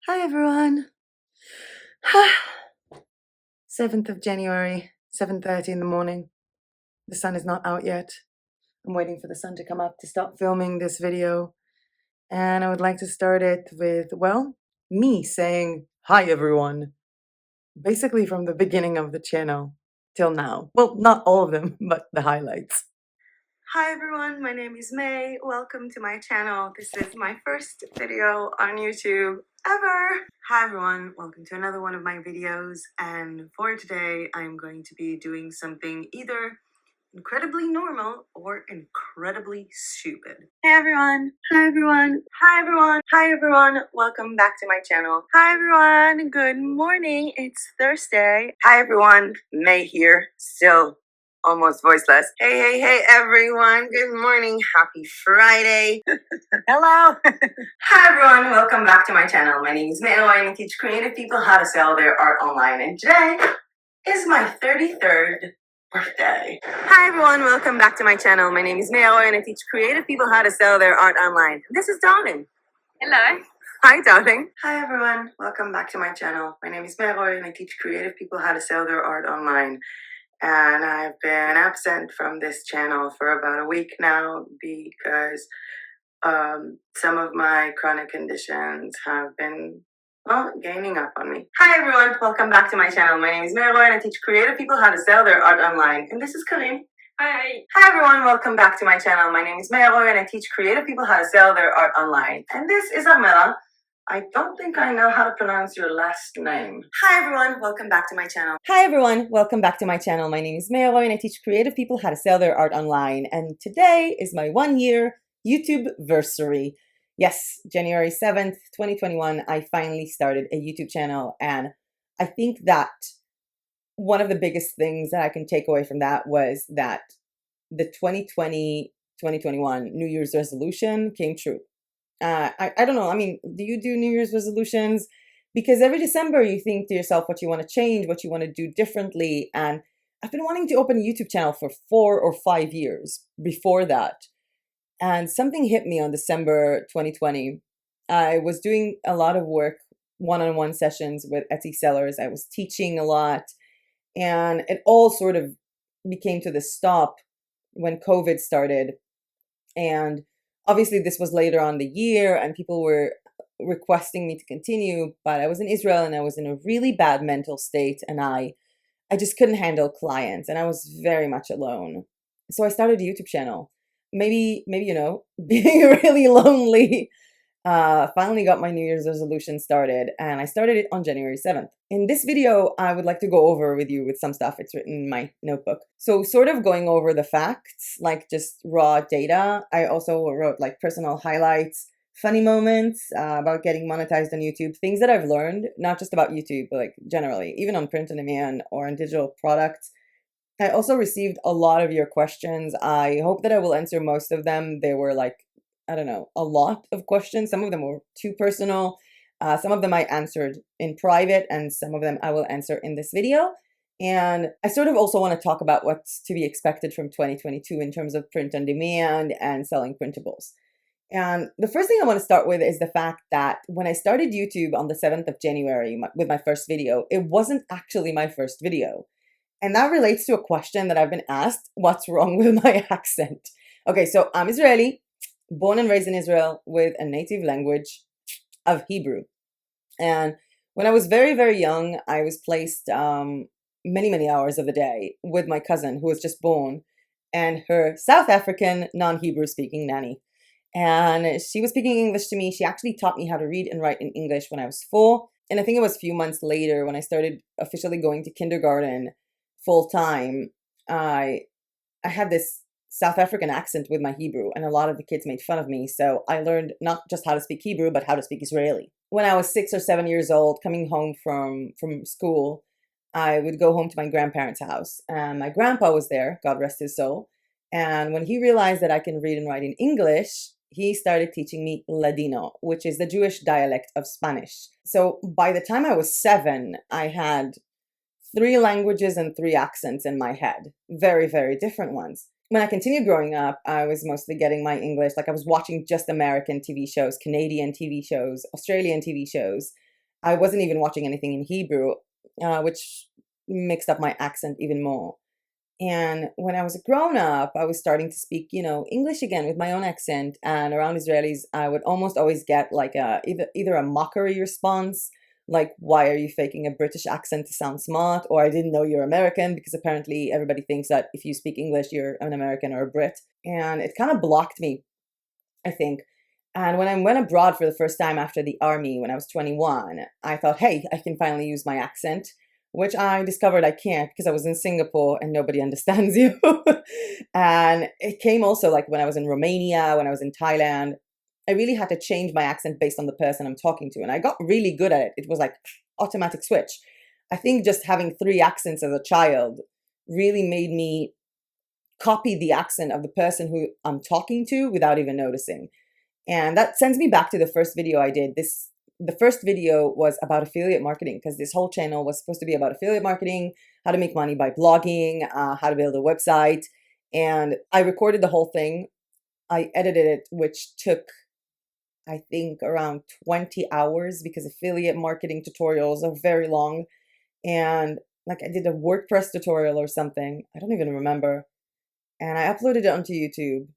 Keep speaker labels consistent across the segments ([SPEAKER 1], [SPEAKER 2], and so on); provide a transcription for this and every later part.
[SPEAKER 1] Hi everyone. 7th of January, 7:30 in the morning. The sun is not out yet. I'm waiting for the sun to come up to stop filming this video. And I would like to start it with, well, me saying hi everyone. Basically from the beginning of the channel till now. Well, not all of them, but the highlights. Hi everyone, my name is May. Welcome to my channel. This is my first video on YouTube ever. Hi everyone, welcome to another one of my videos, and for today I'm going to be doing something either incredibly normal or incredibly stupid. Hey everyone, hi everyone, hi everyone, hi everyone, welcome back to my channel. Hi everyone, good morning, it's Thursday. Hi everyone, May here, still almost voiceless. Hey everyone, good morning, happy Friday. Hello. Hi everyone, welcome back to my channel. My name is MeyAroyo and I teach creative people how to sell their art online, and today is my 33rd birthday. Hi everyone, welcome back to my channel. My name is MeyAroyo and I teach creative people how to sell their art online. This is Darling.
[SPEAKER 2] Hello.
[SPEAKER 1] Hi Darling. Hi everyone, welcome back to my channel. My name is MeyAroyo and I teach creative people how to sell their art online. And I've been absent from this channel for about a week now because some of my chronic conditions have been, well, gaining up on me. Hi everyone, welcome back to my channel. My name is MeyAroyo and I teach creative people how to sell their art online. And this is Karim.
[SPEAKER 2] Hi.
[SPEAKER 1] Hi everyone, welcome back to my channel. My name is MeyAroyo and I teach creative people how to sell their art online. And this is Armella. I don't think I know how to pronounce your last name. Hi everyone, welcome back to my channel. Hi everyone, welcome back to my channel. My name is MeyAroyo and I teach creative people how to sell their art online. And today is my 1-year YouTube-versary. Yes, January 7th, 2021, I finally started a YouTube channel. And I think that one of the biggest things that I can take away from that was that the 2020-2021 New Year's resolution came true. I don't know. I mean, do you do New Year's resolutions? Because every December you think to yourself what you want to change, what you want to do differently. And I've been wanting to open a YouTube channel for 4 or 5 years before that. And something hit me on December 2020. I was doing a lot of work, one-on-one sessions with Etsy sellers. I was teaching a lot. And it all sort of became to the stop when COVID started. And obviously this was later on the year and people were requesting me to continue, but I was in Israel and I was in a really bad mental state, and I just couldn't handle clients and I was very much alone. So I started a YouTube channel. Maybe being really lonely. Finally got my New Year's resolution started, and I started it on January 7th. In this video, I would like to go over with you with some stuff. It's written in my notebook. So sort of going over the facts, like just raw data. I also wrote like personal highlights, funny moments about getting monetized on YouTube, things that I've learned, not just about YouTube, but like generally, even on print on demand or on digital products. I also received a lot of your questions. I hope that I will answer most of them. They were like, I don't know, a lot of questions. Some of them were too personal. Some of them I answered in private, and some of them I will answer in this video. And I sort of also want to talk about what's to be expected from 2022 in terms of print on demand and selling printables. And the first thing I want to start with is the fact that when I started YouTube on the 7th of January with my first video, it wasn't actually my first video. And that relates to a question that I've been asked: what's wrong with my accent? Okay, so I'm Israeli, born and raised in Israel with a native language of Hebrew. And when I was very, very young, I was placed many hours of the day with my cousin who was just born and her South African non-Hebrew speaking nanny. And she was speaking English to me. She actually taught me how to read and write in English when I was 4. And I think it was a few months later when I started officially going to kindergarten full time, I had this South African accent with my Hebrew, and a lot of the kids made fun of me. So I learned not just how to speak Hebrew, but how to speak Israeli. When I was 6 or 7 years old, coming home from school, I would go home to my grandparents' house. And my grandpa was there, God rest his soul. And when he realized that I can read and write in English, he started teaching me Ladino, which is the Jewish dialect of Spanish. So by the time I was 7, I had 3 languages and 3 accents in my head. Very, very different ones. When I continued growing up, I was mostly getting my English, like I was watching just American TV shows, Canadian TV shows, Australian TV shows. I wasn't even watching anything in Hebrew, which mixed up my accent even more. And when I was a grown up, I was starting to speak, English again with my own accent. And around Israelis, I would almost always get like either a mockery response, like "Why are you faking a British accent to sound smart?" or "I didn't know you're American," because apparently everybody thinks that if you speak English, you're an American or a Brit. And it kind of blocked me, I think. And when I went abroad for the first time after the army when I was 21, I thought, hey, I can finally use my accent, which I discovered I can't because I was in Singapore and nobody understands you. And it came also like when I was in Romania, when I was in Thailand, I really had to change my accent based on the person I'm talking to. And I got really good at it. It was like automatic switch. I think just having 3 accents as a child really made me copy the accent of the person who I'm talking to without even noticing. And that sends me back to the first video I did. The first video was about affiliate marketing, because this whole channel was supposed to be about affiliate marketing, how to make money by blogging, how to build a website. And I recorded the whole thing. I edited it, which took, I think, around 20 hours because affiliate marketing tutorials are very long. And like I did a WordPress tutorial or something. I don't even remember. And I uploaded it onto YouTube.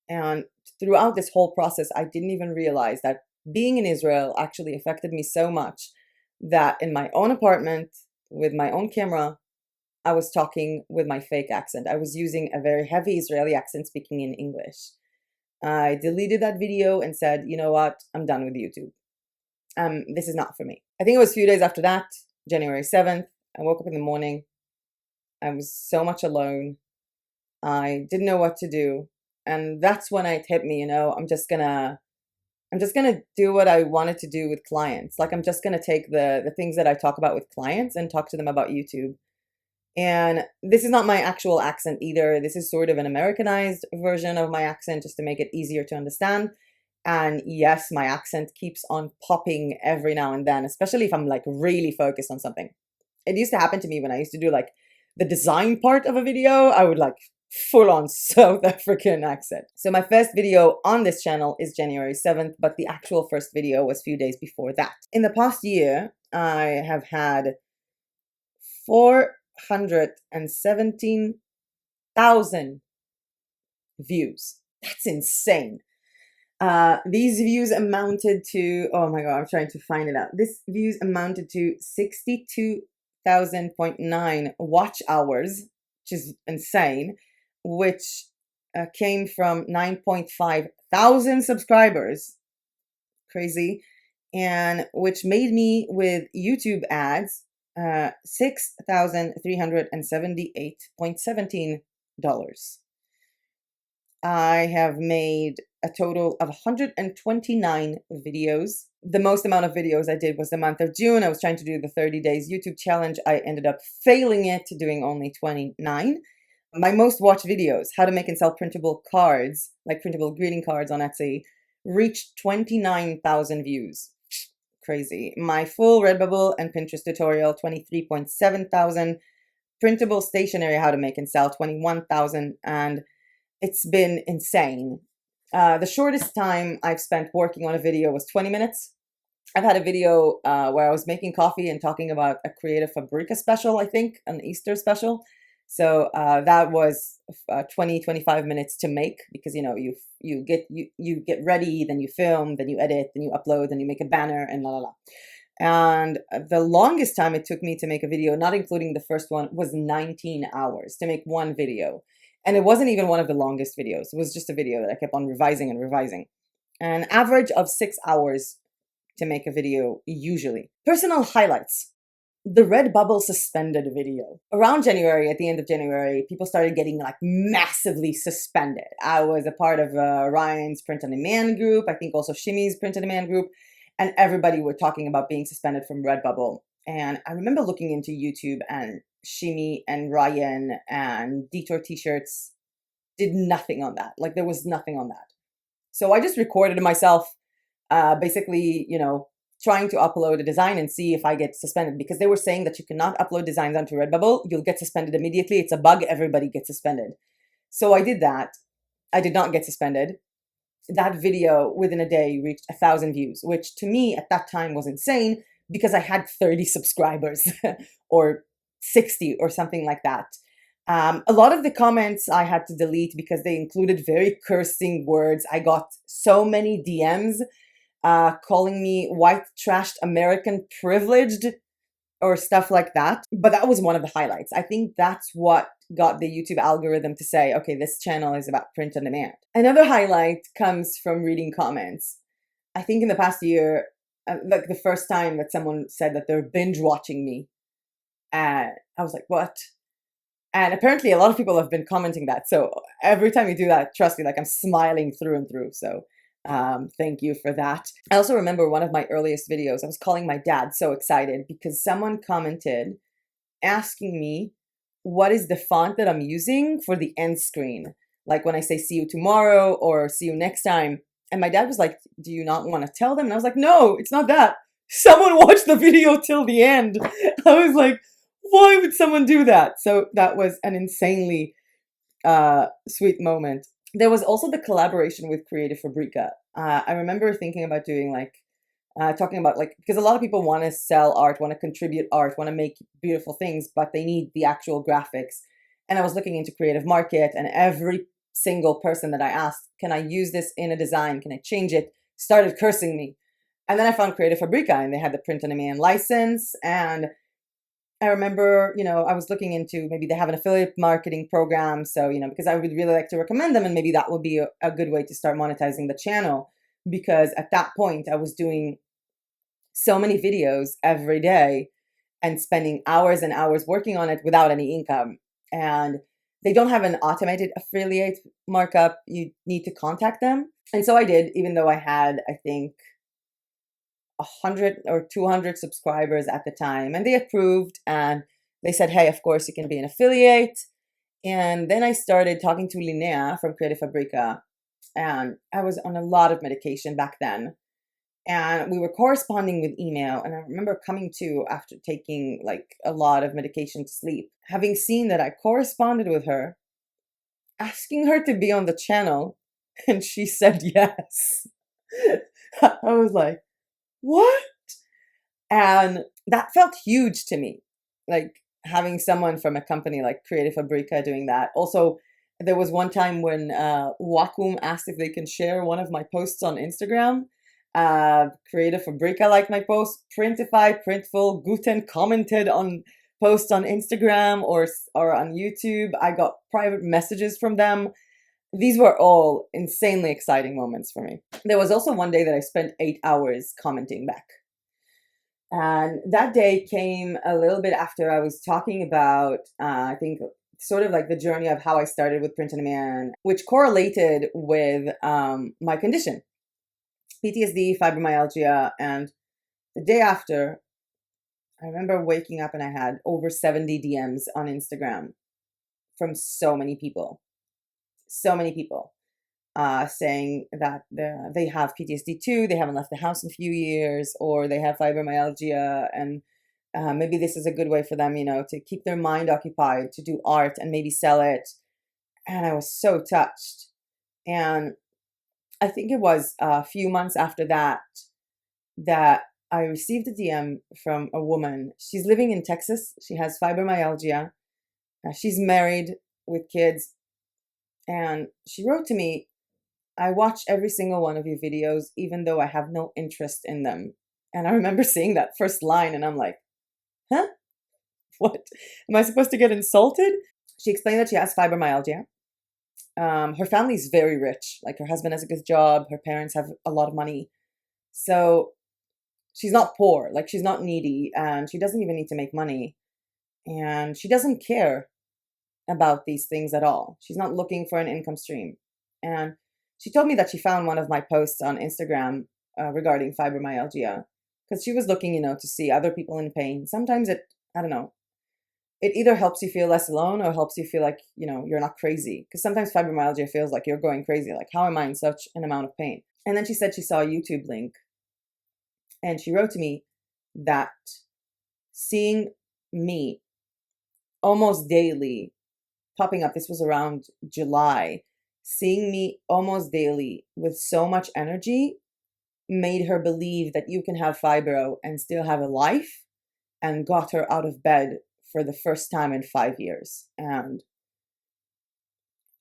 [SPEAKER 1] And throughout this whole process, I didn't even realize that being in Israel actually affected me so much that in my own apartment with my own camera, I was talking with my fake accent. I was using a very heavy Israeli accent speaking in English. I deleted that video and said, you know what, I'm done with YouTube. This is not for me. I think it was a few days after that, January 7th, I woke up in the morning. I was so much alone. I didn't know what to do. And that's when it hit me, I'm just gonna do what I wanted to do with clients. Like I'm just gonna take the things that I talk about with clients and talk to them about YouTube. And this is not my actual accent either. This is sort of an Americanized version of my accent just to make it easier to understand. And yes, my accent keeps on popping every now and then, especially if I'm like really focused on something. It used to happen to me when I used to do like the design part of a video. I would like full on South African accent. So my first video on this channel is January 7th, but the actual first video was a few days before that. In the past year, I have had 417,000 views. That's insane. These views amounted to, oh my God, I'm trying to find it out. This views amounted to 62,000.9 watch hours, which is insane, which came from 9.5 thousand subscribers. Crazy. And which made me with YouTube ads $6,378.17. I have made a total of 129 videos. The most amount of videos I did was the month of June. I was trying to do the 30 days YouTube challenge. I ended up failing it, doing only 29. My most watched videos, how to make and sell printable cards, like printable greeting cards on Etsy, reached 29,000 views. Crazy. My full Redbubble and Pinterest tutorial, 23.7 thousand. Printable stationery, how to make and sell, 21,000. And it's been insane. The shortest time I've spent working on a video was 20 minutes. I've had a video where I was making coffee and talking about a creative Fabrica special, I think, an Easter special. So that was 25 minutes to make, because you get ready, then you film, then you edit, then you upload, then you make a banner, and la la la. And the longest time it took me to make a video, not including the first one, was 19 hours to make one video. And it wasn't even one of the longest videos. It was just a video that I kept on revising and revising. An average of 6 hours to make a video usually. Personal highlights. The Redbubble suspended video. Around January, at the end of January, people started getting like massively suspended. I was a part of Ryan's Print on Demand group. I think also Shimmy's Print on Demand group. And everybody were talking about being suspended from Redbubble. And I remember looking into YouTube, and Shimmy and Ryan and Detour T-shirts did nothing on that. Like there was nothing on that. So I just recorded myself basically, trying to upload a design and see if I get suspended, because they were saying that you cannot upload designs onto Redbubble. You'll get suspended immediately. It's a bug. Everybody gets suspended. So I did that. I did not get suspended. that video within a day reached 1,000 views, which to me at that time was insane because I had 30 subscribers or 60 or something like that. A lot of the comments I had to delete because they included very cursing words. I got so many DMs calling me white trashed American privileged or stuff like that. But that was one of the highlights. I think that's what got the YouTube algorithm to say, okay, this channel is about print on demand. Another highlight comes from reading comments. I think in the past year, like the first time that someone said that they're binge watching me, and I was like, what? And apparently a lot of people have been commenting that. So every time you do that, trust me, like I'm smiling through and through. So thank you for that. I also remember one of my earliest videos, I was calling my dad so excited because someone commented asking me what is the font that I'm using for the end screen. Like when I say see you tomorrow or see you next time. And my dad was like, do you not want to tell them? And I was like, no, it's not that. Someone watched the video till the end. I was like, why would someone do that? So that was an insanely sweet moment. There was also the collaboration with Creative Fabrica. I remember thinking about doing like, talking about like, because a lot of people want to sell art, want to contribute art, want to make beautiful things, but they need the actual graphics. And I was looking into Creative Market, and every single person that I asked, can I use this in a design? Can I change it? Started cursing me. And then I found Creative Fabrica, and they had the print on demand license. And I remember, I was looking into maybe they have an affiliate marketing program. So, because I would really like to recommend them, and maybe that would be a good way to start monetizing the channel. Because at that point, I was doing so many videos every day and spending hours and hours working on it without any income. And they don't have an automated affiliate markup. You need to contact them. And so I did, even though I had, I think, 100 or 200 subscribers at the time, and they approved and they said, hey, of course you can be an affiliate. And then I started talking to Linnea from Creative Fabrica, and I was on a lot of medication back then, and we were corresponding with email. And I remember coming to after taking like a lot of medication to sleep, having seen that I corresponded with her, asking her to be on the channel, and she said yes. I was like, what? And that felt huge to me, like having someone from a company like Creative Fabrica doing that. Also, there was one time when Wacom asked if they can share one of my posts on Instagram. Creative Fabrica liked my post. Printify, Printful, Guten commented on posts on Instagram or on YouTube. I got private messages from them. These were all insanely exciting moments for me. There was also one day that I spent 8 hours commenting back. And that day came a little bit after I was talking about, I think, sort of like the journey of how I started with print on demand, which correlated with my condition, PTSD, fibromyalgia. And the day after, I remember waking up and I had over 70 DMs on Instagram from so many people. Saying that they have PTSD too, they haven't left the house in a few years, or they have fibromyalgia, and maybe this is a good way for them, to keep their mind occupied, to do art and maybe sell it. And I was so touched. And I think it was a few months after that I received a DM from a woman. She's living in Texas. She has fibromyalgia. She's married with kids. And she wrote to me, I watch every single one of your videos, even though I have no interest in them. And I remember seeing that first line and I'm like, huh? What? Am I supposed to get insulted? She explained that she has fibromyalgia. Her family is very rich. Like her husband has a good job. Her parents have a lot of money. So she's not poor. Like she's not needy. And she doesn't even need to make money. And she doesn't care about these things at all. She's not looking for an income stream. And she told me that she found one of my posts on Instagram regarding fibromyalgia because she was looking, to see other people in pain. Sometimes it either helps you feel less alone or helps you feel like, you're not crazy. Because sometimes fibromyalgia feels like you're going crazy. Like, how am I in such an amount of pain? And then she said she saw a YouTube link. And she wrote to me that seeing me almost daily popping up, this was around July, seeing me almost daily with so much energy made her believe that you can have fibro and still have a life, and got her out of bed for the first time in 5 years. And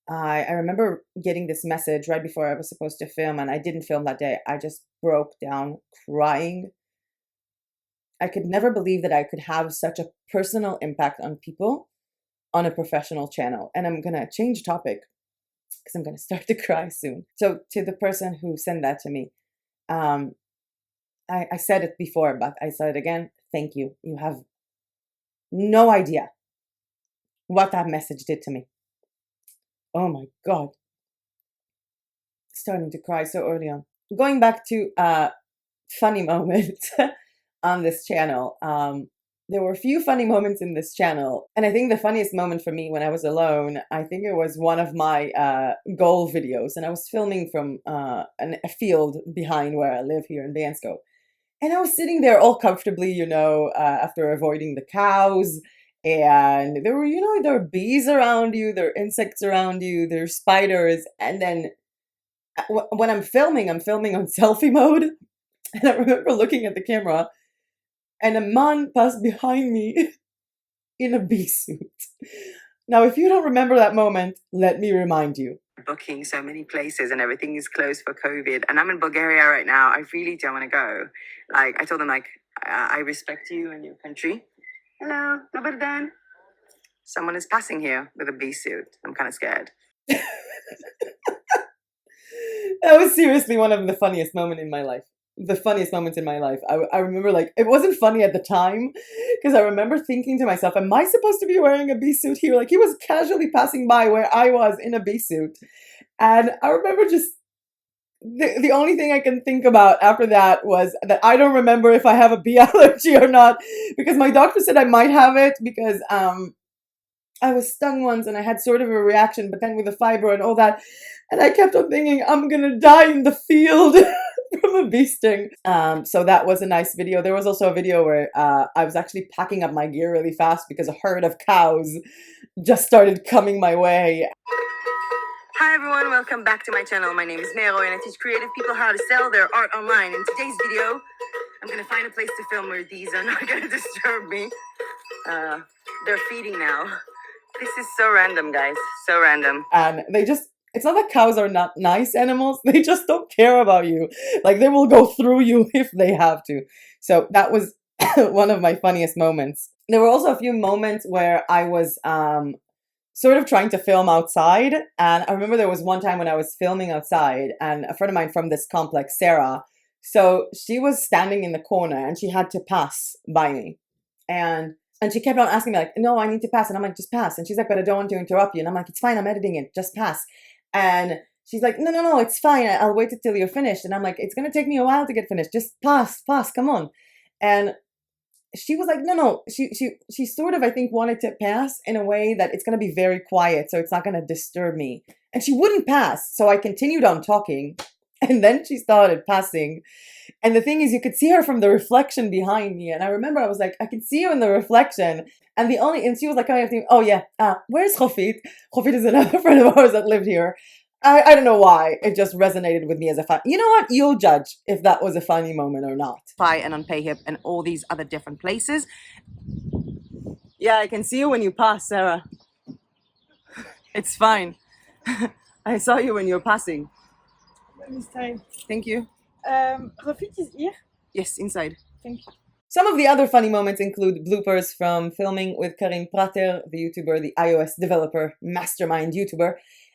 [SPEAKER 1] I remember getting this message right before I was supposed to film, and I didn't film that day. I just broke down crying. I could never believe that I could have such a personal impact on people on a professional channel. And I'm going to change topic because I'm going to start to cry soon. So to the person who sent that to me, I said it before, but I said it again. Thank you. You have no idea what that message did to me. Oh my God. Starting to cry so early on. Going back to funny moments on this channel. There were a few funny moments in this channel. And I think the funniest moment for me when I was alone, I think it was one of my goal videos. And I was filming from a field behind where I live here in Bansko. And I was sitting there all comfortably, you know, after avoiding the cows. And there were, you know, there are bees around you, there are insects around you, there are spiders. And then when I'm filming on selfie mode. And I remember looking at the camera, and a man passed behind me in a bee suit. Now, if you don't remember that moment, let me remind you. Booking so many places and everything is closed for COVID. And I'm in Bulgaria right now. I really don't want to go. Like, I told them, like, I respect you and your country. Hello, nobody done? Someone is passing here with a bee suit. I'm kind of scared. That was seriously one of the funniest moments in my life. I remember, like, it wasn't funny at the time because I remember thinking to myself, am I supposed to be wearing a bee suit here? Like, he was casually passing by where I was in a bee suit. And I remember just the only thing I can think about after that was that I don't remember if I have a bee allergy or not, because my doctor said I might have it because I was stung once and I had sort of a reaction, but then with the fibro and all that. And I kept on thinking, I'm going to die in the field from a bee sting. So that was a nice video. There was also a video where I was actually packing up my gear really fast because a herd of cows just started coming my way. Hi everyone, welcome back to my channel. My name is MeyAroyo and I teach creative people how to sell their art online. In today's video, I'm going to find a place to film where these are not going to disturb me. They're feeding now. This is so random, guys. So random. And they just, it's not that cows are not nice animals. They just don't care about you. Like, they will go through you if they have to. So that was one of my funniest moments. There were also a few moments where I was sort of trying to film outside. And I remember there was one time when I was filming outside and a friend of mine from this complex, Sarah, so she was standing in the corner and she had to pass by me. And she kept on asking me, like, no, I need to pass. And I'm like, just pass. And she's like, but I don't want to interrupt you. And I'm like, it's fine. I'm editing it. Just pass. And she's like, no, it's fine. I'll wait until you're finished. And I'm like, it's going to take me a while to get finished. Just pass, come on. And she was like, no. She sort of, I think, wanted to pass in a way that it's going to be very quiet, so it's not going to disturb me. And she wouldn't pass. So I continued on talking. And then she started passing. And the thing is, you could see her from the reflection behind me. And I remember I was like, I can see you in the reflection. And she was like, oh yeah, where's Chofit? Chofit is another friend of ours that lived here. I don't know why. It just resonated with me as a fun. You know what? You'll judge if that was a funny moment or not. Pi and on PayHip and all these other different places. Yeah, I can see you when you pass, Sarah. It's fine. I saw you when you were passing. Thank you.
[SPEAKER 2] Rafik is here?
[SPEAKER 1] Yes, inside.
[SPEAKER 2] Thank you.
[SPEAKER 1] Some of the other funny moments include bloopers from filming with Karim Prater, the YouTuber, the iOS developer, mastermind YouTuber,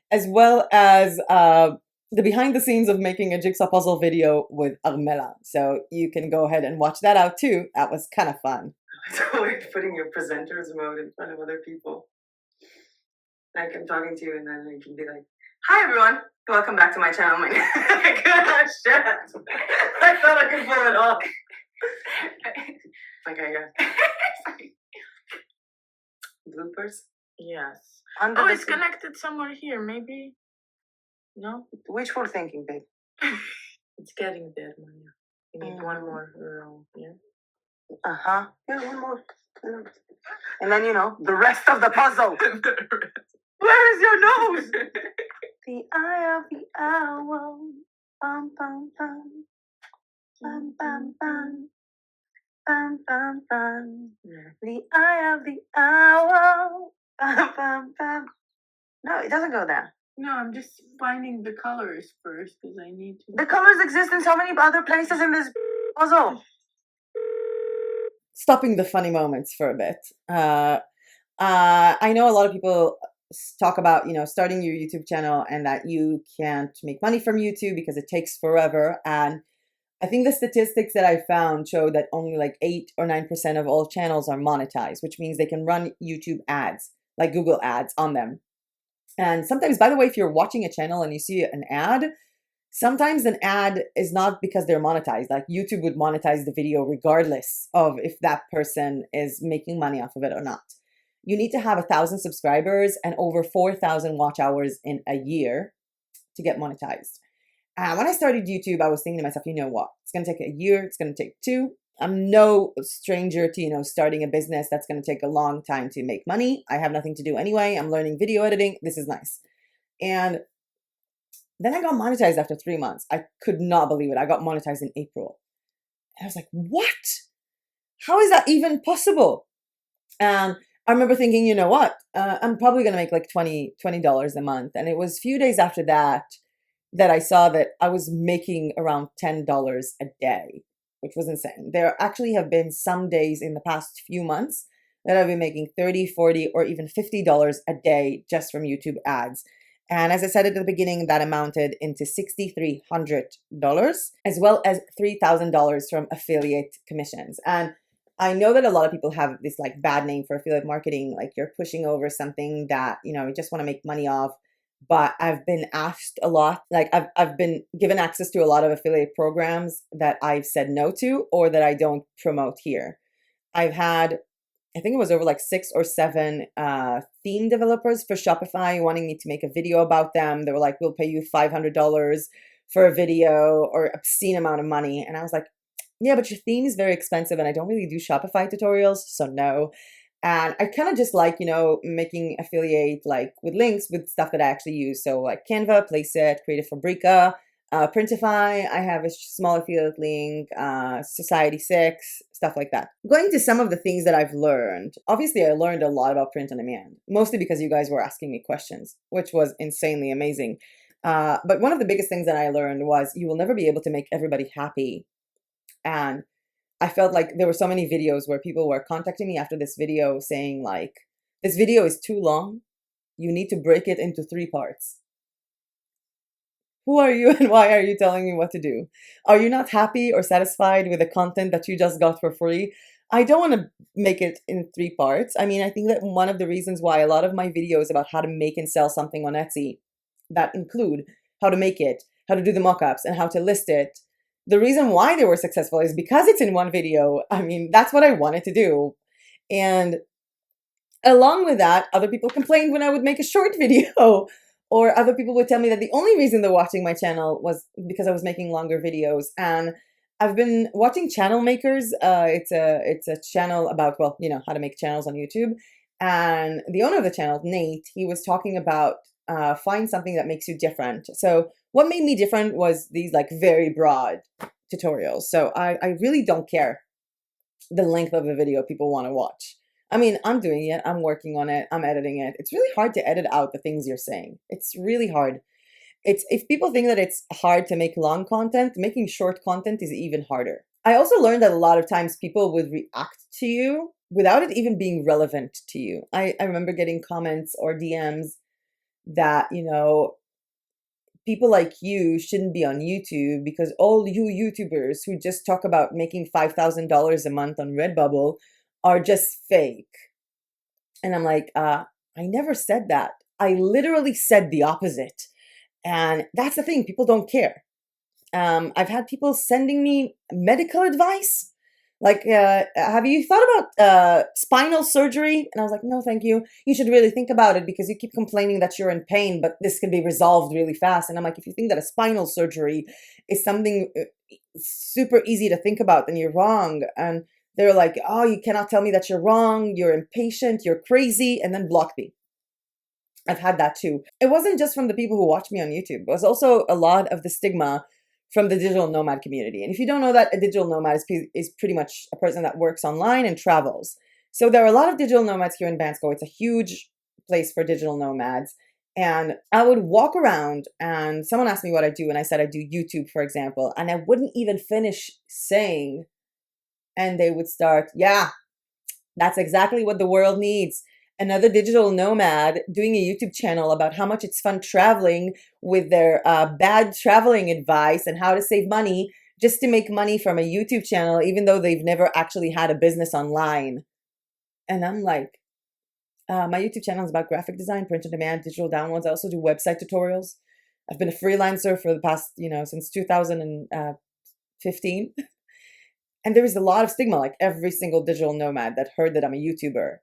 [SPEAKER 1] as well as the behind the scenes of making a jigsaw puzzle video with Armela. So you can go ahead and watch that out too. That was kind of fun. It's weird putting your presenter's mode in front of other people. Like, I'm talking to you and then you can be like, hi everyone, welcome back to my channel. My name shit. I thought I could pull it off. Okay, yeah. Bloopers?
[SPEAKER 2] Yes.
[SPEAKER 1] Under
[SPEAKER 2] it's connected somewhere here, maybe. No?
[SPEAKER 1] Wishful thinking, babe.
[SPEAKER 2] It's getting there, Maya. You need one more round, yeah?
[SPEAKER 1] Uh-huh. Yeah, one more. And then, you know, the rest of the puzzle. Where is your nose? The eye of the owl. Bum, bum, bum. Bum, bum, bum. Bum, bum, bum. The eye of the owl. Bum, bum, bum. No, it doesn't go there.
[SPEAKER 2] No, I'm just finding the colors first because I need to.
[SPEAKER 1] The colors exist in so many other places in this puzzle. Stopping the funny moments for a bit. I know a lot of people talk about, starting your YouTube channel and that you can't make money from YouTube because it takes forever. And I think the statistics that I found show that only like 8 or 9% of all channels are monetized, which means they can run YouTube ads, like Google ads on them. And sometimes, by the way, if you're watching a channel and you see an ad, sometimes an ad is not because they're monetized. Like YouTube would monetize the video regardless of if that person is making money off of it or not. You need to have 1,000 subscribers and over 4,000 watch hours in a year to get monetized. When I started YouTube, I was thinking to myself, you know what? It's going to take a year. It's going to take 2. I'm no stranger to, starting a business that's going to take a long time to make money. I have nothing to do anyway. I'm learning video editing. This is nice. And then I got monetized after 3 months. I could not believe it. I got monetized in April. And I was like, what? How is that even possible? And I remember thinking, you know what? I'm probably going to make like $20 a month. And it was a few days after that I saw that I was making around $10 a day, which was insane. There actually have been some days in the past few months that I've been making $30, $40, or even $50 a day just from YouTube ads. And as I said at the beginning, that amounted into $6,300, as well as $3,000 from affiliate commissions. And I know that a lot of people have this like bad name for affiliate marketing, like you're pushing over something that, you just want to make money off. But I've been asked a lot, like I've been given access to a lot of affiliate programs that I've said no to or that I don't promote here. I've had, I think it was over like 6 or 7 theme developers for Shopify wanting me to make a video about them. They were like, we'll pay you $500 for a video or obscene amount of money. And I was like, yeah, but your theme is very expensive and I don't really do Shopify tutorials, so no. And I kind of just like, making affiliate like with links with stuff that I actually use. So like Canva, Placeit, Creative Fabrica, Printify. I have a small affiliate link, Society6, stuff like that. Going to some of the things that I've learned. Obviously, I learned a lot about print on demand, mostly because you guys were asking me questions, which was insanely amazing. But one of the biggest things that I learned was you will never be able to make everybody happy. And I felt like there were so many videos where people were contacting me after this video saying like, this video is too long. You need to break it into 3 parts. Who are you and why are you telling me what to do? Are you not happy or satisfied with the content that you just got for free? I don't want to make it in 3 parts. I mean, I think that one of the reasons why a lot of my videos about how to make and sell something on Etsy that include how to make it, how to do the mockups, and how to list it, the reason why they were successful is because it's in one video. I mean, that's what I wanted to do. And along with that, other people complained when I would make a short video, or other people would tell me that the only reason they're watching my channel was because I was making longer videos. And I've been watching Channel Makers. It's a channel about, how to make channels on YouTube. And the owner of the channel, Nate, he was talking about find something that makes you different. So what made me different was these like very broad tutorials. So I really don't care the length of the video people want to watch. I mean, I'm doing it. I'm working on it. I'm editing it. It's really hard to edit out the things you're saying. It's really hard. If people think that it's hard to make long content, making short content is even harder. I also learned that a lot of times people would react to you without it even being relevant to you. I remember getting comments or DMs that, people like you shouldn't be on YouTube because all you YouTubers who just talk about making $5,000 a month on Redbubble are just fake. And I'm like, I never said that. I literally said the opposite. And that's the thing, people don't care. I've had people sending me medical advice. Like, have you thought about spinal surgery? And I was like, no, thank you. You should really think about it because you keep complaining that you're in pain, but this can be resolved really fast. And I'm like, if you think that a spinal surgery is something super easy to think about, then you're wrong. And they're like, oh, you cannot tell me that you're wrong. You're impatient. You're crazy. And then block me. I've had that too. It wasn't just from the people who watch me on YouTube. It was also a lot of the stigma from the digital nomad community. And if you don't know that, a digital nomad is pretty much a person that works online and travels. So there are a lot of digital nomads here in Bansko. It's a huge place for digital nomads. And I would walk around and someone asked me what I do. And I said, I do YouTube, for example. And I wouldn't even finish saying, and they would start, yeah, that's exactly what the world needs. Another digital nomad doing a YouTube channel about how much it's fun traveling with their bad traveling advice and how to save money just to make money from a YouTube channel, even though they've never actually had a business online. And I'm like, my YouTube channel is about graphic design, print on demand, digital downloads. I also do website tutorials. I've been a freelancer for the past, since 2015. And there is a lot of stigma, like every single digital nomad that heard that I'm a YouTuber.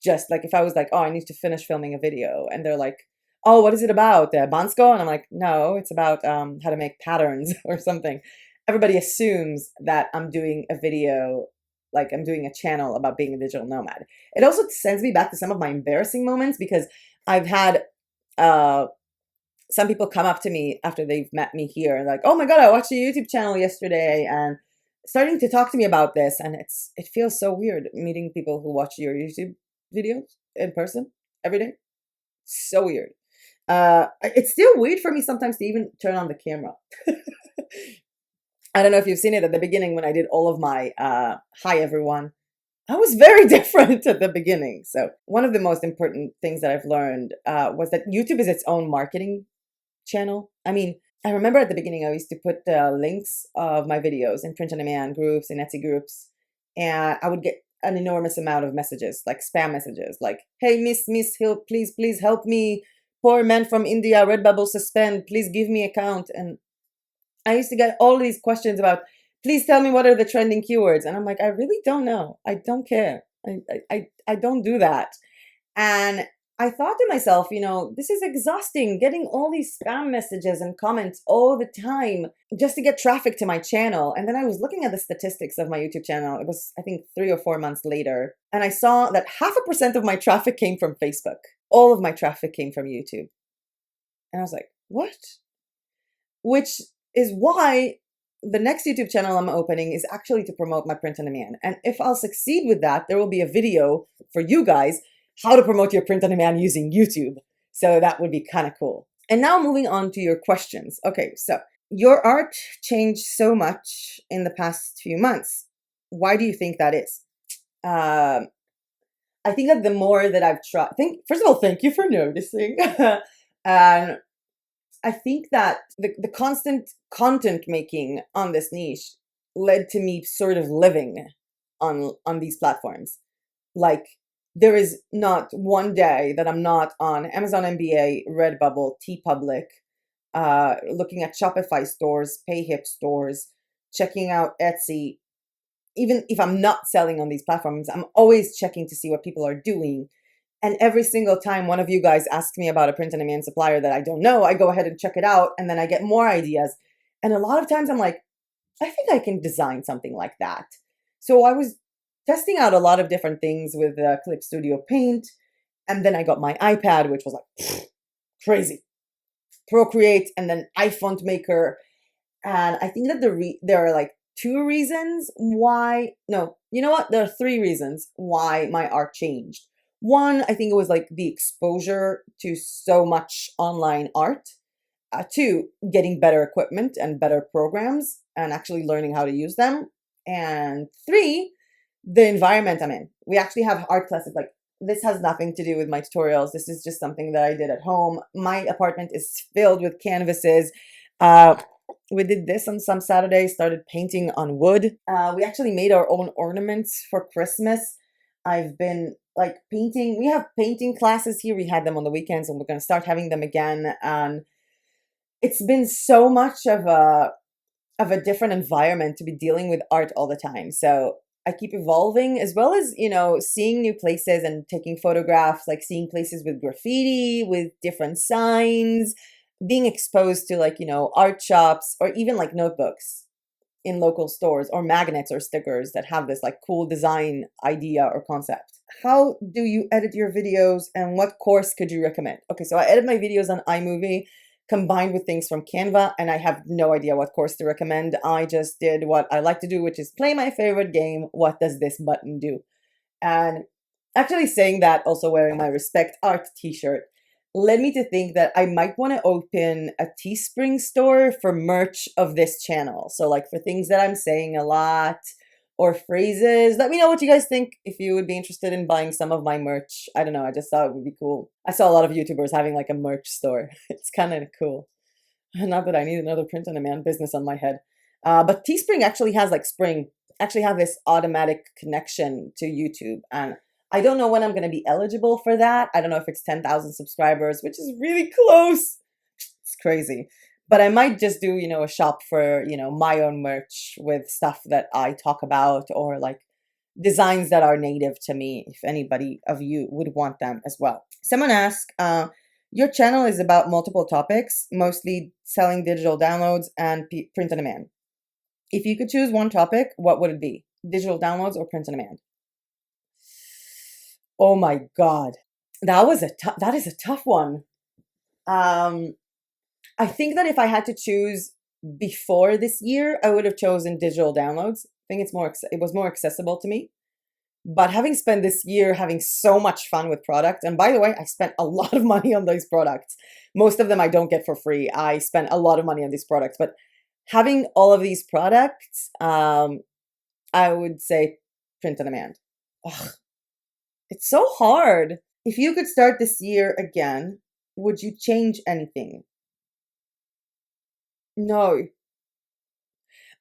[SPEAKER 1] Just like if I was like, oh, I need to finish filming a video. And they're like, oh, what is it about? Bansko? And I'm like, no, it's about how to make patterns or something. Everybody assumes that I'm doing a video, like I'm doing a channel about being a digital nomad. It also sends me back to some of my embarrassing moments because I've had some people come up to me after they've met me here and like, oh my God, I watched your YouTube channel yesterday and starting to talk to me about this. And it feels so weird meeting people who watch your YouTube videos in person every day. So weird. It's still weird for me sometimes to even turn on the camera. I don't know if you've seen it at the beginning when I did all of my hi everyone. I was very different at the beginning. So one of the most important things that I've learned was that YouTube is its own marketing channel. I mean, I remember at the beginning I used to put links of my videos in print on demand groups and Etsy groups, and I would get an enormous amount of messages, like spam messages, like, hey, miss, help, please help me. Poor man from India, Redbubble suspend, please give me account. And I used to get all these questions about, please tell me what are the trending keywords. And I'm like, I really don't know. I don't care. I don't do that. And I thought to myself, this is exhausting, getting all these spam messages and comments all the time just to get traffic to my channel. And then I was looking at the statistics of my YouTube channel. It was, I think, 3 or 4 months later. And I saw that 0.5% of my traffic came from Facebook. All of my traffic came from YouTube. And I was like, what? Which is why the next YouTube channel I'm opening is actually to promote my print on demand. And if I'll succeed with that, there will be a video for you guys how to promote your print on demand using YouTube. So that would be kind of cool. And now moving on to your questions. Okay, so your art changed so much in the past few months. Why do you think that is? I think that the more that I've tried, first of all, thank you for noticing. And I think that the constant content making on this niche led to me sort of living on these platforms. Like, there is not one day that I'm not on Amazon MBA, Redbubble, TeePublic, looking at Shopify stores, PayHip stores, checking out Etsy. Even if I'm not selling on these platforms, I'm always checking to see what people are doing. And every single time one of you guys asks me about a print on demand supplier that I don't know, I go ahead and check it out, and then I get more ideas. And a lot of times I'm like, I think I can design something like that. So I was testing out a lot of different things with Clip Studio Paint, and then I got my iPad, which was like crazy. Procreate, and then iFont Maker. And I think that there are like 2 reasons why, no, you know what? There are 3 reasons why my art changed. One, I think it was like the exposure to so much online art. 2, getting better equipment and better programs and actually learning how to use them. And 3, the environment I'm in. We actually have art classes. Like, this has nothing to do with my tutorials. This is just something that I did at home. My apartment is filled with canvases. We did this on some Saturdays, started painting on wood. We actually made our own ornaments for Christmas. I've been like painting. We have painting classes here. We had them on the weekends, and we're going to start having them again. And it's been so much of a different environment to be dealing with art all the time. So I keep evolving, as well as, seeing new places and taking photographs, like seeing places with graffiti, with different signs, being exposed to like, art shops, or even like notebooks. in local stores, or magnets or stickers that have this like cool design idea or concept. How do you edit your videos, and what course could you recommend? Okay, so I edit my videos on iMovie combined with things from Canva, and I have no idea what course to recommend. I just did what I like to do, which is play my favorite game, what does this button do? And actually saying that, also wearing my Respect Art t-shirt, led me to think that I might want to open a Teespring store for merch of this channel. So like for things that I'm saying a lot or phrases. Let me know what you guys think, if you would be interested in buying some of my merch. I don't know, I just thought it would be cool. I saw a lot of YouTubers having like a merch store. It's kind of cool. Not that I need another print-on-demand business on my head. But Teespring actually has like actually have this automatic connection to YouTube. And I don't know when I'm going to be eligible for that. I don't know if it's 10,000 subscribers, which is really close. It's crazy. But I might just do, a shop for, my own merch with stuff that I talk about, or like designs that are native to me, if anybody of you would want them as well. Someone asked, your channel is about multiple topics, mostly selling digital downloads and print on demand. If you could choose one topic, what would it be? Digital downloads or print on demand? Oh my God. That is a tough one. I think that if I had to choose before this year, I would have chosen digital downloads. I think it was more accessible to me. But having spent this year having so much fun with products, and by the way, I spent a lot of money on those products. Most of them I don't get for free. I spent a lot of money on these products, but having all of these products, I would say print on demand. Ugh, it's so hard. If you could start this year again, would you change anything? No.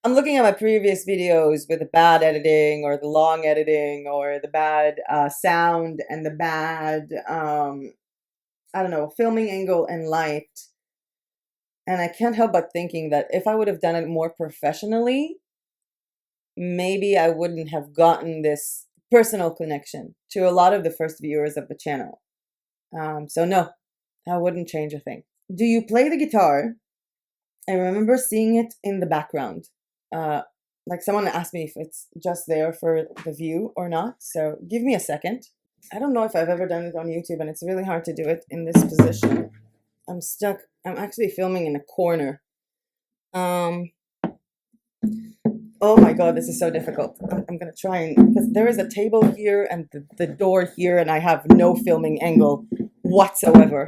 [SPEAKER 1] I'm looking at my previous videos with the bad editing, or the long editing, or the bad sound, and the bad, I don't know, filming angle and light. And I can't help but thinking that if I would have done it more professionally, maybe I wouldn't have gotten this personal connection to a lot of the first viewers of the channel. So no, I wouldn't change a thing. Do you play the guitar? I remember seeing it in the background. Like someone asked me if it's just there for the view or not. So give me a second. I don't know if I've ever done it on YouTube, and it's really hard to do it in this position. I'm stuck. I'm actually filming in a corner. Oh my God, this is so difficult. I'm gonna try, and because there is a table here and the door here, and I have no filming angle whatsoever.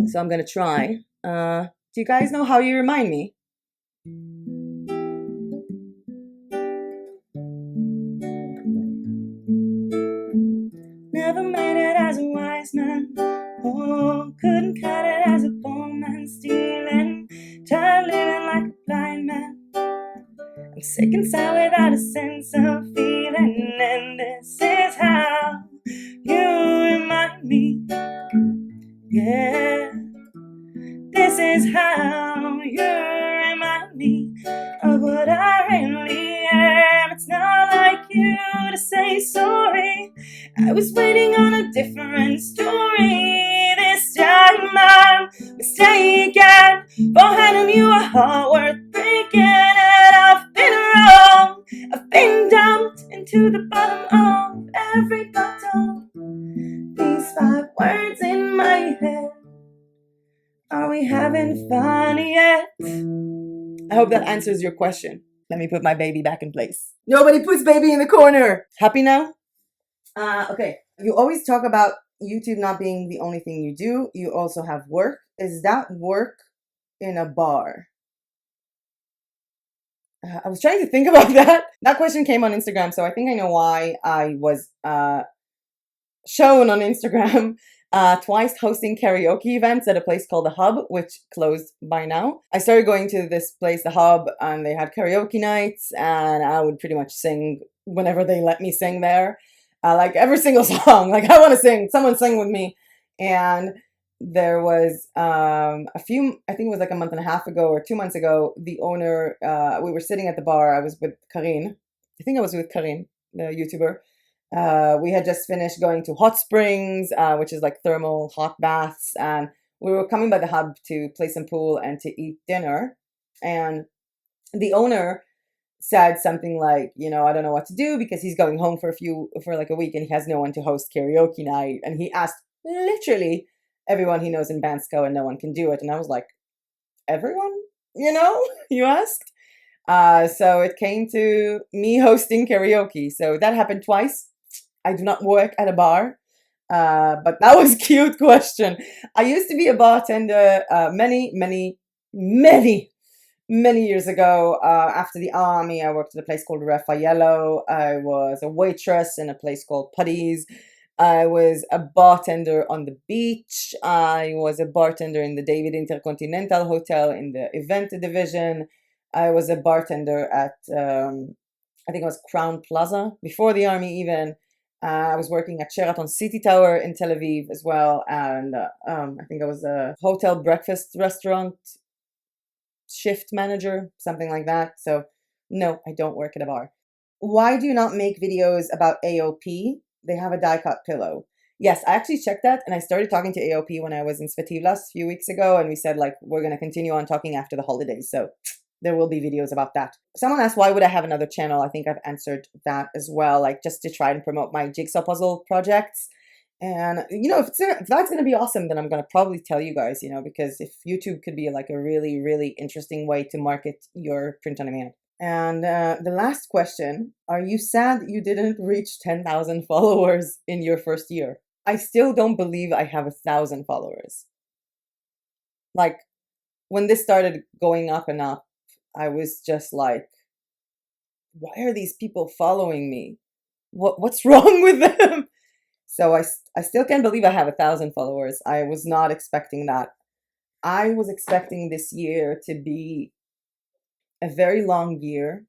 [SPEAKER 1] So I'm gonna try. Do you guys know How You Remind Me? Never made it as a wise man. Oh, couldn't cut it as a poor man, stealing, tired living like a blind man. I'm sick and tired without a sense of feeling, and this is how you remind me. Yeah, this is how you remind me of what I really am. It's not like you to say sorry. I was waiting on a different story. This time I'm mistaken for handing you a heart worth breaking. And I've been wrong. I've been dumped into the bottom of every bottle. These 5 words in my head. Are we having fun yet? I hope that answers your question. Let me put my baby back in place. Nobody puts baby in the corner. Happy now? Okay. You always talk about YouTube not being the only thing you do. You also have work. Is that work in a bar? I was trying to think about that. That question came on Instagram, so I think I know why I was shown on Instagram twice hosting karaoke events at a place called The Hub, which closed by now. I started going to this place, The Hub, and they had karaoke nights, and I would pretty much sing whenever they let me sing there. Like every single song, like I want to sing, someone sing with me. And there was I think it was like a month and a half ago or 2 months ago, the owner, we were sitting at the bar. I was with Karin. I think I was with Karin, the YouTuber. We had just finished going to hot springs, which is like thermal hot baths, and we were coming by the Hub to play some pool and to eat dinner. And the owner said something like, you know, I don't know what to do because he's going home for like a week and he has no one to host karaoke night. And he asked literally everyone he knows in Bansko and no one can do it. And I was like, everyone, you know, you asked. So it came to me hosting karaoke. So that happened twice. I do not work at a bar. But that was a cute question. I used to be a bartender many years ago. After the army, I worked at a place called Raffaello. I was a waitress in a place called Putty's. I was a bartender on the beach. I was a bartender in the David Intercontinental Hotel in the event division. I was a bartender at, I think it was Crown Plaza before the army even. I was working at Sheraton City Tower in Tel Aviv as well. And I think I was a hotel breakfast restaurant shift manager, something like that. So no, I don't work at a bar. Why do you not make videos about AOP? They have a die cut pillow. Yes, I actually checked that and I started talking to AOP when I was in Svetivlas a few weeks ago, and we said like we're going to continue on talking after the holidays. So there will be videos about that. Someone asked why would I have another channel? I think I've answered that as well, like just to try and promote my jigsaw puzzle projects. And you know, if that's going to be awesome, then I'm going to probably tell you guys, you know, because if YouTube could be like a really interesting way to market your print on demand. And the last question, are you sad you didn't reach 10,000 followers in your first year? I still don't believe I have 1,000 followers. Like, when this started going up and up, I was just like, why are these people following me? What's wrong with them? So I still can't believe I have 1,000 followers. I was not expecting that. I was expecting this year to be a very long year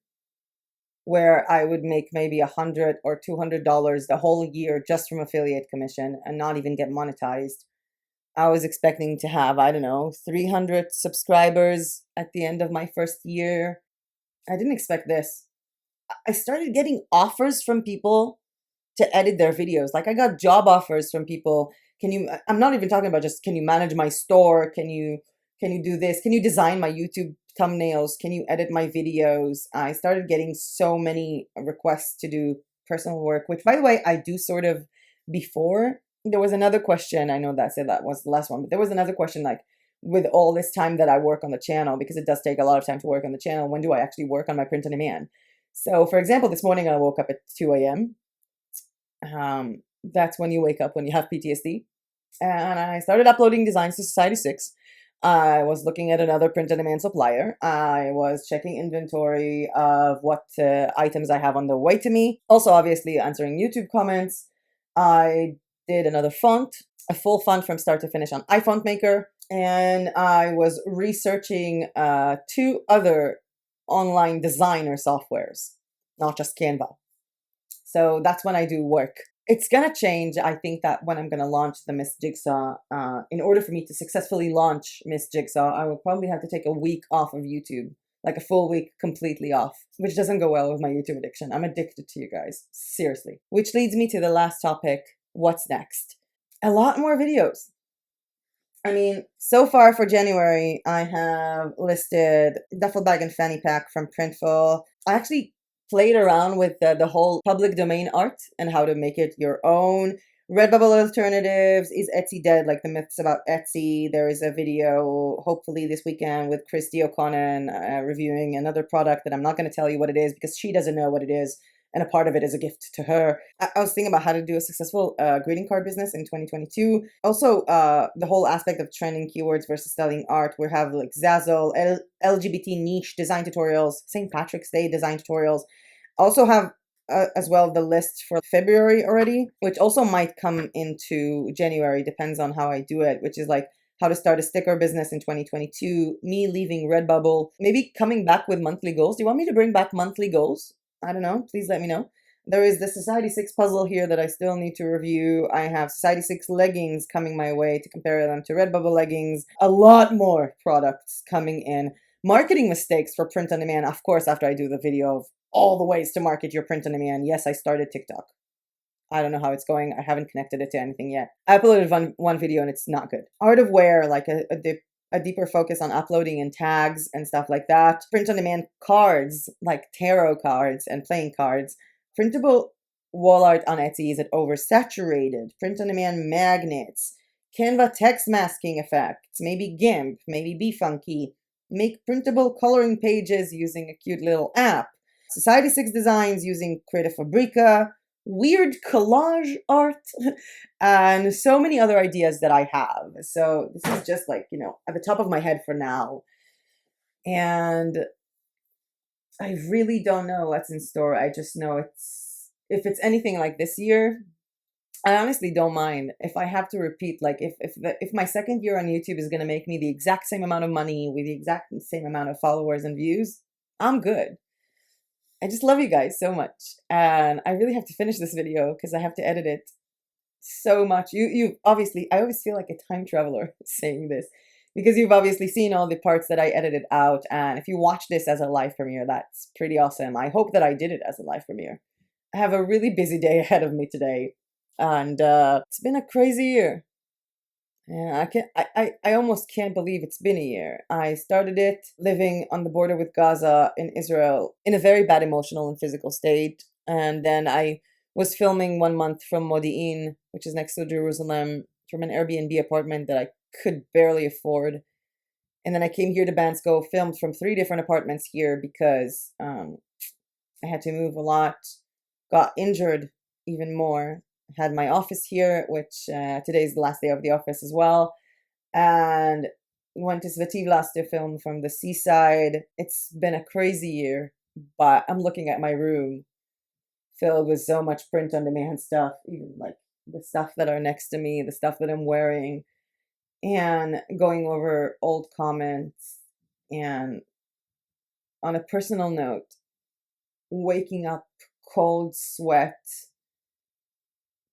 [SPEAKER 1] where I would make maybe $100 or $200 the whole year just from affiliate commission and not even get monetized. I was expecting to have, I don't know, 300 subscribers at the end of my first year. I didn't expect this. I started getting offers from people to edit their videos. Like I got job offers from people. I'm not even talking about just, can you manage my store? Can you do this? Can you design my YouTube thumbnails? Can you edit my videos? I started getting so many requests to do personal work, which by the way, I do sort of before. There was another question. I know that was the last one, but there was another question like, with all this time that I work on the channel, because it does take a lot of time to work on the channel, when do I actually work on my print on demand? So for example, this morning I woke up at 2 a.m. That's when you wake up when you have PTSD. And I started uploading designs to Society6. I was looking at another print on demand supplier. I was checking inventory of what items I have on the way to me. Also, obviously, answering YouTube comments. I did another font, a full font from start to finish on iFont Maker. And I was researching 2 other online designer softwares, not just Canva. So that's when I do work. It's going to change. I think that when I'm going to launch the Miss Jigsaw, in order for me to successfully launch Miss Jigsaw, I will probably have to take a week off of YouTube, like a full week completely off, which doesn't go well with my YouTube addiction. I'm addicted to you guys, seriously. Which leads me to the last topic, what's next? A lot more videos. I mean, so far for January, I have listed duffel bag and fanny pack from Printful. I actually played around with the whole public domain art and how to make it your own. Redbubble alternatives. Is Etsy dead? Like the myths about Etsy. There is a video, hopefully this weekend, with Christy O'Connor reviewing another product that I'm not going to tell you what it is because she doesn't know what it is. And a part of it is a gift to her. I was thinking about how to do a successful greeting card business in 2022. Also, the whole aspect of trending keywords versus selling art. We have like Zazzle, LGBT niche design tutorials, St. Patrick's Day design tutorials. Also have as well the list for February already, which also might come into January, depends on how I do it, which is like how to start a sticker business in 2022, me leaving Redbubble, maybe coming back with monthly goals. Do you want me to bring back monthly goals? I don't know. Please let me know. There is the Society6 puzzle here that I still need to review. I have Society6 leggings coming my way to compare them to Redbubble leggings. A lot more products coming in. Marketing mistakes for print on demand. Of course, after I do the video of all the ways to market your print on demand. Yes, I started TikTok. I don't know how it's going. I haven't connected it to anything yet. I uploaded one video and it's not good. Art of wear, like the a deeper focus on uploading and tags and stuff like that. Print-on-demand cards, like tarot cards and playing cards. Printable wall art on Etsy is oversaturated. Print-on-demand magnets. Canva text masking effects. Maybe GIMP. Maybe Be Funky. Make printable coloring pages using a cute little app. Society 6 designs using Creative Fabrica. Weird collage art. And so many other ideas that I have. So this is just like, at the top of my head for now. And I really don't know what's in store. I just know if it's anything like this year, I honestly don't mind if I have to repeat. Like if my second year on YouTube is going to make me the exact same amount of money with the exact same amount of followers and views, I'm good. I just love you guys so much. And I really have to finish this video because I have to edit it so much. You obviously, I always feel like a time traveler saying this because you've obviously seen all the parts that I edited out. And if you watch this as a live premiere, that's pretty awesome. I hope that I did it as a live premiere. I have a really busy day ahead of me today. And it's been a crazy year. Yeah, I almost can't believe it's been a year. I started it living on the border with Gaza in Israel in a very bad emotional and physical state. And then I was filming 1 month from Modi'in, which is next to Jerusalem, from an Airbnb apartment that I could barely afford. And then I came here to Bansko, filmed from 3 different apartments here because I had to move a lot, got injured even more. Had my office here, which today's the last day of the office as well, and went to Svetivlas to film from the seaside. It's been a crazy year, but I'm looking at my room filled with so much print-on-demand stuff, even like the stuff that are next to me, the stuff that I'm wearing, and going over old comments. And on a personal note, waking up cold sweat,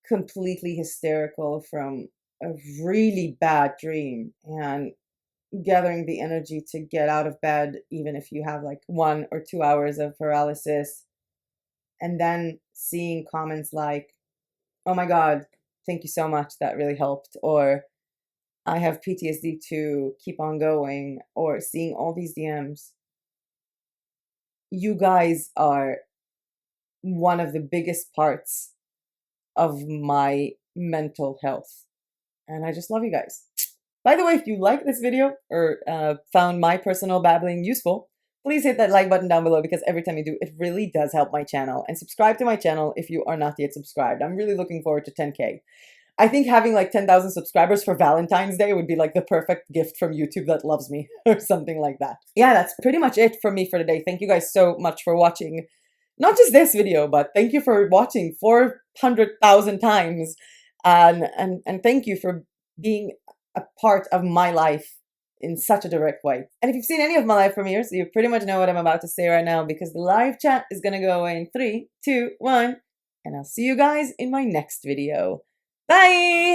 [SPEAKER 1] completely hysterical from a really bad dream, and gathering the energy to get out of bed even if you have like 1 or 2 hours of paralysis, and then seeing comments like, oh my god, thank you so much, that really helped, or I have PTSD too, keep on going, or seeing all these DMs. You guys are one of the biggest parts of my mental health. And I just love you guys. By the way, if you like this video or found my personal babbling useful, please hit that like button down below because every time you do, it really does help my channel. And subscribe to my channel if you are not yet subscribed. I'm really looking forward to 10K. I think having like 10,000 subscribers for Valentine's Day would be like the perfect gift from YouTube that loves me or something like that. Yeah, that's pretty much it for me for today. Thank you guys so much for watching. Not just this video, but thank you for watching 400,000 times. And thank you for being a part of my life in such a direct way. And if you've seen any of my live premieres, you pretty much know what I'm about to say right now because the live chat is going to go in 3, 2, 1. And I'll see you guys in my next video. Bye!